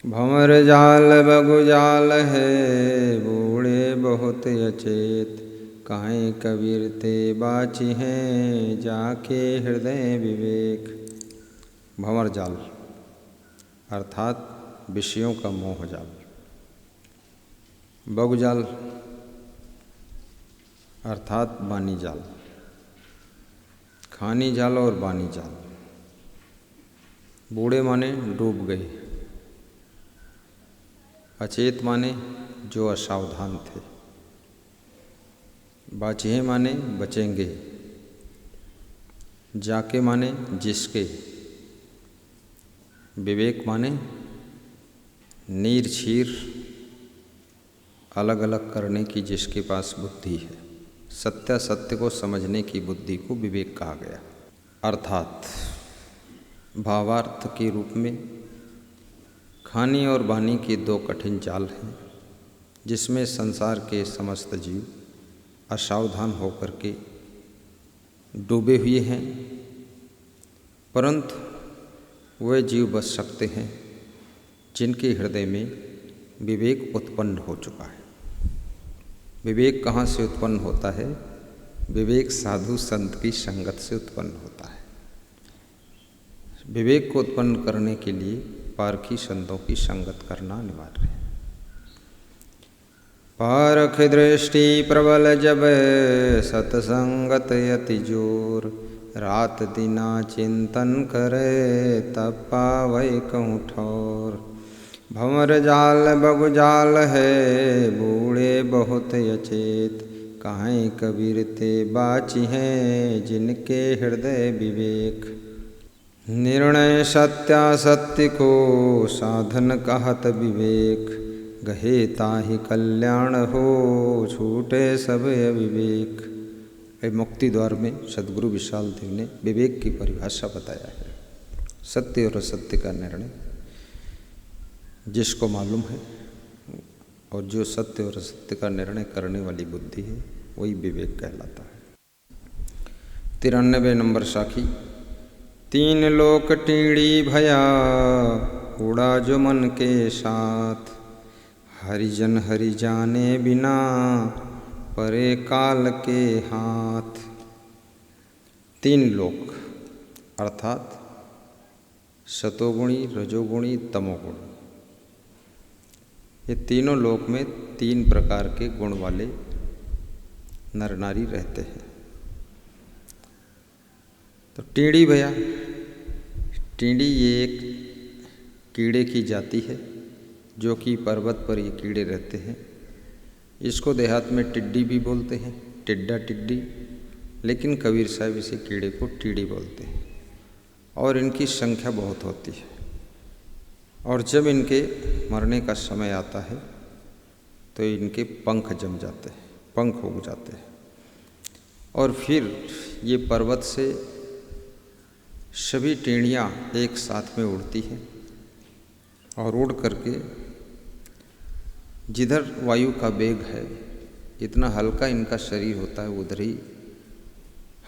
भंवर जाल बगु जाल है, बूढ़े बहुत अचेत। काहे कबीर ते बाची हैं, जाके हृदय विवेक। भंवर जाल अर्थात विषयों का मोह जाल। बगु जाल अर्थात बानी जाल। खानी जाल और बानी जाल। बूढ़े माने डूब गए, अचेत माने जो असावधान थे, बाचिए माने बचेंगे, जाके माने जिसके, विवेक माने नीर छीर अलग अलग करने की जिसके पास बुद्धि है। सत्य को समझने की बुद्धि को विवेक कहा गया। अर्थात भावार्थ के रूप में खानी और बानी के दो कठिन जाल हैं, जिसमें संसार के समस्त जीव असावधान होकर के डूबे हुए हैं, परंतु वे जीव बच सकते हैं जिनके हृदय में विवेक उत्पन्न हो चुका है। विवेक कहाँ से उत्पन्न होता है? विवेक साधु संत की संगत से उत्पन्न होता है। विवेक को उत्पन्न करने के लिए पारखी संतों की संगत करना अनिवार्य है। पारख दृष्टि प्रबल जब, सतसंगत यति जोर। रात दिना चिंतन करे, तब पावै कहूँ ठौर। भंवर जाल बगु जाल है, बूढ़े बहुत अचेत। काहे कबीर ते बाची हैं, जिनके हृदय विवेक। निर्णय सत्यासत्य को, साधन कहत विवेक। गहे ताहि कल्याण हो, छूटे सब अविवेक। मुक्ति द्वार में सद्गुरु विशाल देव ने विवेक की परिभाषा बताया है। सत्य और असत्य का निर्णय जिसको मालूम है, और जो सत्य और असत्य का निर्णय करने वाली बुद्धि है, वही विवेक कहलाता है। 93 नंबर साखी। तीन लोक टीड़ी भया, उड़ा जो मन के साथ। हरिजन हरि जाने बिना, परे काल के हाथ। तीन लोक अर्थात सतोगुणी, रजोगुणी, तमोगुणी। ये तीनों लोक में तीन प्रकार के गुण वाले नर नारी रहते हैं। तो टीड़ी भैया, टीड़ी ये एक कीड़े की जाति है, जो कि पर्वत पर ये कीड़े रहते हैं। इसको देहात में टिड्डी भी बोलते हैं, टिड्डा टिड्डी, लेकिन कबीर साहब इसे कीड़े को टीड़ी बोलते हैं। और इनकी संख्या बहुत होती है, और जब इनके मरने का समय आता है तो इनके पंख जम जाते हैं, पंख उग जाते हैं, और फिर ये पर्वत से सभी टेढ़ियाँ एक साथ में उड़ती हैं, और उड़ करके जिधर वायु का वेग है, इतना हल्का इनका शरीर होता है, उधर ही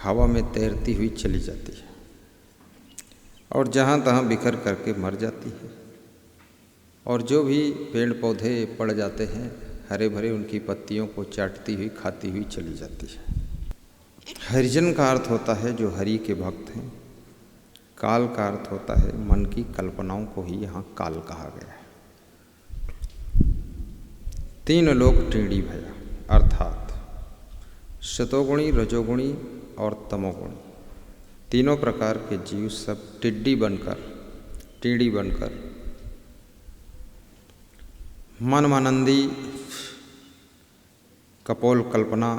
हवा में तैरती हुई चली जाती है, और जहाँ तहाँ बिखर करके मर जाती है। और जो भी पेड़ पौधे पड़ जाते हैं हरे भरे, उनकी पत्तियों को चाटती हुई खाती हुई चली जाती है। हरिजन का अर्थ होता है जो हरि के भक्त हैं। काल का अर्थ होता है मन की कल्पनाओं को ही यहाँ काल कहा गया है। तीन लोक टीड़ी भया अर्थात सतोगुणी, रजोगुणी और तमोगुणी, तीनों प्रकार के जीव सब टिड्डी बनकर, टीड़ी बनकर मनमानंदी कपोल कल्पना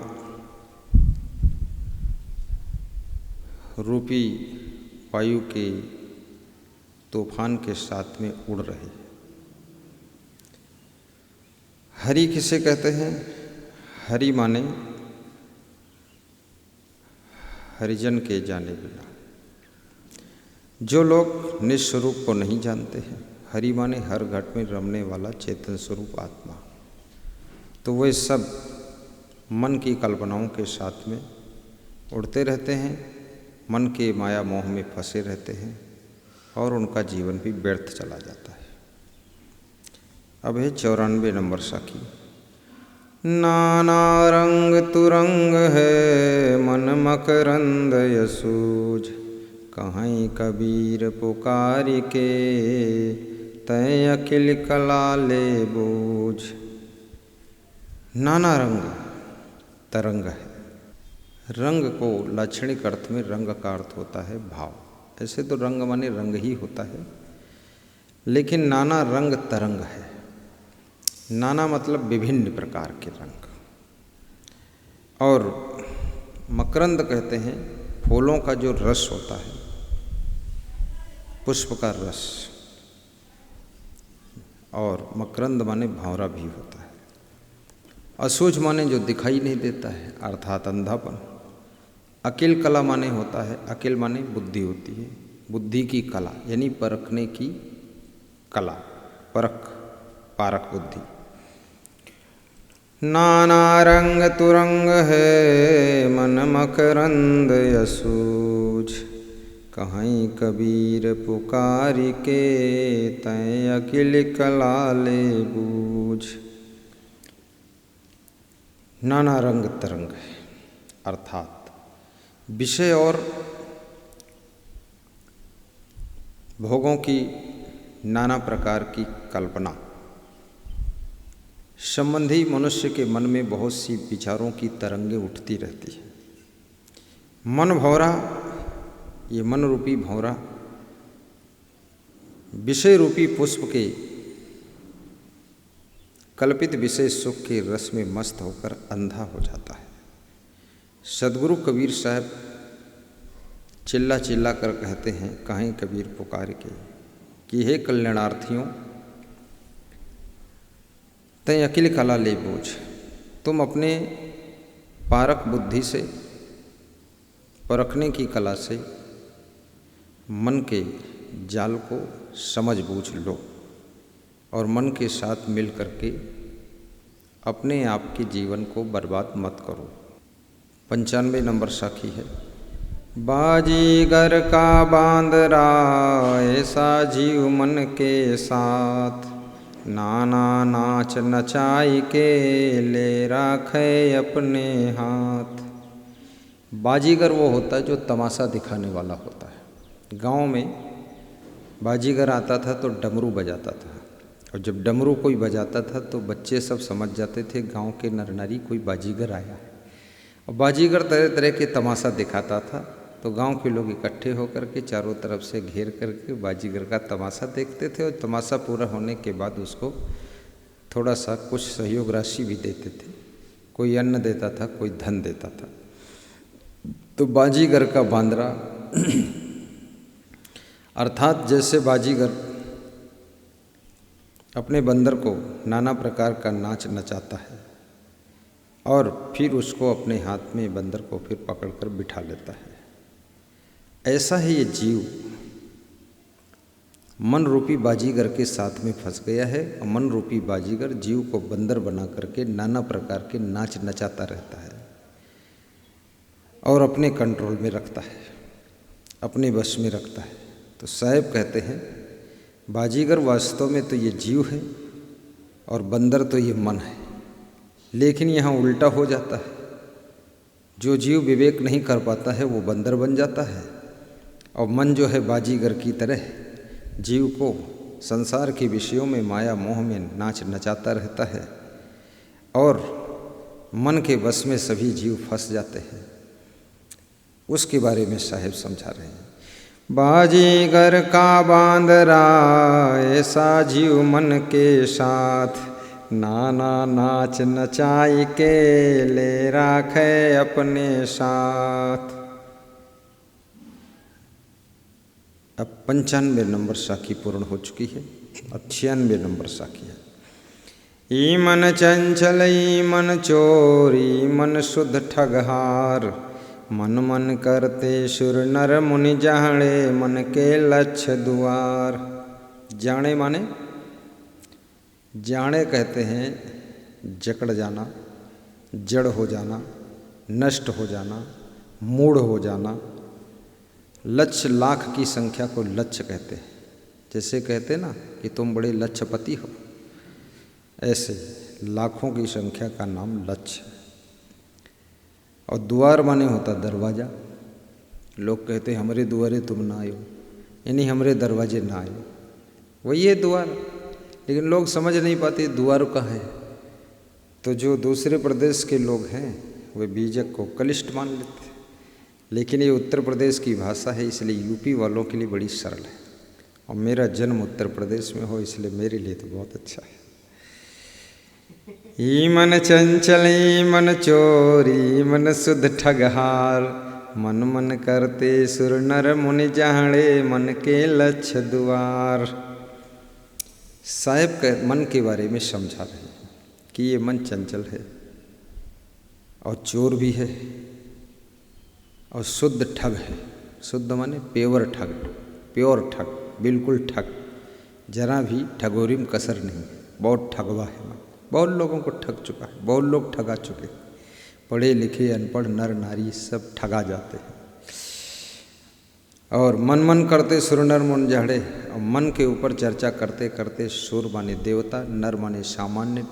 रूपी वायु के तूफान के साथ में उड़ रहे। हरि किसे कहते हैं? हरि माने हरिजन के जाने बिना। जो लोग निस्वरूप को नहीं जानते हैं, हरि माने हर घट में रमने वाला चेतन स्वरूप आत्मा, तो वे सब मन की कल्पनाओं के साथ में उड़ते रहते हैं, मन के माया मोह में फंसे रहते हैं, और उनका जीवन भी व्यर्थ चला जाता है। अब है 94 नंबर साखी। नाना रंग तुरंग है मन मकरंद यसूझ, कहीं कबीर पुकारी के तय अखिल कला ले बूझ। नाना रंग तरंग है। रंग को लाक्षणिक अर्थ में रंग का अर्थ होता है भाव। ऐसे तो रंग माने रंग ही होता है, लेकिन नाना रंग तरंग है। नाना मतलब विभिन्न प्रकार के रंग। और मकरंद कहते हैं फूलों का जो रस होता है, पुष्प का रस। और मकरंद माने भंवरा भी होता है। असूझ माने जो दिखाई नहीं देता है, अर्थात अंधापन। अकिल कला माने होता है, अकिल माने बुद्धि होती है, बुद्धि की कला यानी परखने की कला, परख पारक बुद्धि। नाना रंग तुरंग है मन मकरंद यसूझ, कहीं कबीर पुकारी के तय अकिल कला ले बूझ। नाना रंग तरंग है, अर्थात विषय और भोगों की नाना प्रकार की कल्पना संबंधी मनुष्य के मन में बहुत सी विचारों की तरंगें उठती रहती है। मन भंवरा, ये मन रूपी भंवरा विषय रूपी पुष्प के कल्पित विषय सुख के रस में मस्त होकर अंधा हो जाता है। सदगुरु कबीर साहब चिल्ला चिल्ला कर कहते हैं, कहीं कबीर पुकार के कि हे कल्याणार्थियों, तय अकिल कला ले बूझ। तुम अपने पारक बुद्धि से, परखने की कला से मन के जाल को समझ बूझ लो और मन के साथ मिल करके अपने आप के जीवन को बर्बाद मत करो। 95 नंबर साखी है। बाजीगर का बांदरा ऐसा जीव मन के साथ, नाना नाच नचाई के ले राखे अपने हाथ। बाजीगर वो होता है जो तमाशा दिखाने वाला होता है। गांव में बाजीगर आता था तो डमरू बजाता था, और जब डमरू कोई बजाता था तो बच्चे सब समझ जाते थे गांव के नर नारी कोई बाजीगर आया है। और बाजीगर तरह तरह के तमाशा दिखाता था, तो गांव के लोग इकट्ठे होकर के चारों तरफ से घेर करके बाजीगर का तमाशा देखते थे। और तमाशा पूरा होने के बाद उसको थोड़ा सा कुछ सहयोग राशि भी देते थे। कोई अन्न देता था, कोई धन देता था। तो बाजीगर का बांदरा अर्थात जैसे बाजीगर अपने बंदर को नाना प्रकार का नाच नचाता है और फिर उसको अपने हाथ में बंदर को फिर पकड़कर बिठा लेता है, ऐसा ही ये जीव मन रूपी बाजीगर के साथ में फंस गया है। और मन रूपी बाजीगर जीव को बंदर बना करके नाना प्रकार के नाच नचाता रहता है और अपने कंट्रोल में रखता है, अपने वश में रखता है। तो साहब कहते हैं बाजीगर वास्तव में तो ये जीव है और बंदर तो ये मन है, लेकिन यहाँ उल्टा हो जाता है। जो जीव विवेक नहीं कर पाता है वो बंदर बन जाता है, और मन जो है बाजीगर की तरह जीव को संसार के विषयों में माया मोह में नाच नचाता रहता है, और मन के वश में सभी जीव फंस जाते हैं। उसके बारे में साहेब समझा रहे हैं। बाजीगर का बांदरा ऐसा जीव मन के साथ, नाना नाच नचाई के ले राखे अपने साथ। अब 95 नंबर साखी पूर्ण हो चुकी है। अब 96 नंबर साखी है। ई मन चंचल ई मन चोर ई मन शुद्ध ठगहार, मन मन करते सुर नर मुनि जाने मन के लक्ष्य द्वार। जाने माने, जाने कहते हैं जकड़ जाना, जड़ हो जाना, नष्ट हो जाना, मूढ़ हो जाना। लक्ष्य लाख की संख्या को लक्ष्य कहते हैं। जैसे कहते ना कि तुम बड़े लक्ष्यपति हो, ऐसे लाखों की संख्या का नाम लक्ष्य है। और द्वार माने होता दरवाज़ा। लोग कहते हमारे द्वारे तुम ना आयो, यानी हमारे दरवाजे ना आयो, वही है द्वार। लेकिन लोग समझ नहीं पाते द्वार का है। तो जो दूसरे प्रदेश के लोग हैं वे बीजक को कलिष्ट मान लेते हैं, लेकिन ये उत्तर प्रदेश की भाषा है, इसलिए यूपी वालों के लिए बड़ी सरल है। और मेरा जन्म उत्तर प्रदेश में हो इसलिए मेरे लिए तो बहुत अच्छा है। ई मन चंचल ई मन चोरी मन सुध ठगहार, मन मन करते सुर नर मुनि जाने मन के लक्ष्य द्वार। साहेब के मन के बारे में समझा रहे हैं कि ये मन चंचल है और चोर भी है और शुद्ध ठग है। शुद्ध माने प्योर ठग, प्योर ठग, बिल्कुल ठग, जरा भी ठगोरी में कसर नहीं। बहुत ठगवा है मन, बहुत लोगों को ठग चुका है, बहुत लोग ठगा चुके। पढ़े लिखे अनपढ़ नर नारी सब ठगा जाते हैं। और मन मन करते सुर नर मुनि जाड़े, और मन के ऊपर चर्चा करते करते सुर माने देवता, नर माने सामान्य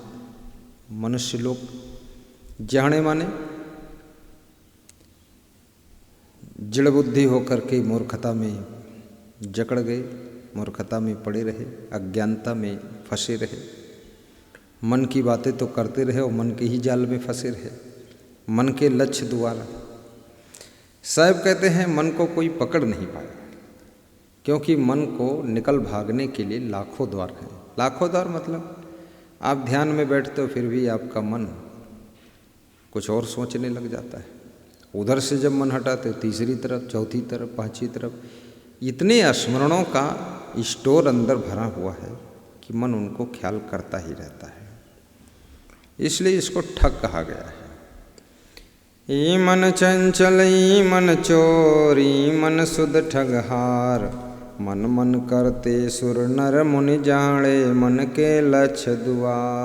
मनुष्य लोग, जाने माने जड़ बुद्धि होकर के मूर्खता में जकड़ गए, मूर्खता में पड़े रहे, अज्ञानता में फंसे रहे, मन की बातें तो करते रहे और मन के ही जाल में फंसे रहे, मन के लक्ष्य द्वारा। साहब कहते हैं मन को कोई पकड़ नहीं पाया, क्योंकि मन को निकल भागने के लिए लाखों द्वार हैं। लाखों द्वार मतलब आप ध्यान में बैठते हो फिर भी आपका मन कुछ और सोचने लग जाता है। उधर से जब मन हटाते हो तीसरी तरफ, चौथी तरफ, पांचवी तरफ, इतने स्मरणों का स्टोर अंदर भरा हुआ है कि मन उनको ख्याल करता ही रहता है। इसलिए इसको ठग कहा गया है। ई मन चंचल ई मन चोर ई मन सुध ठगहार, मन मन करते सुर नर मुनि जाने मन के लक्ष्य द्वार।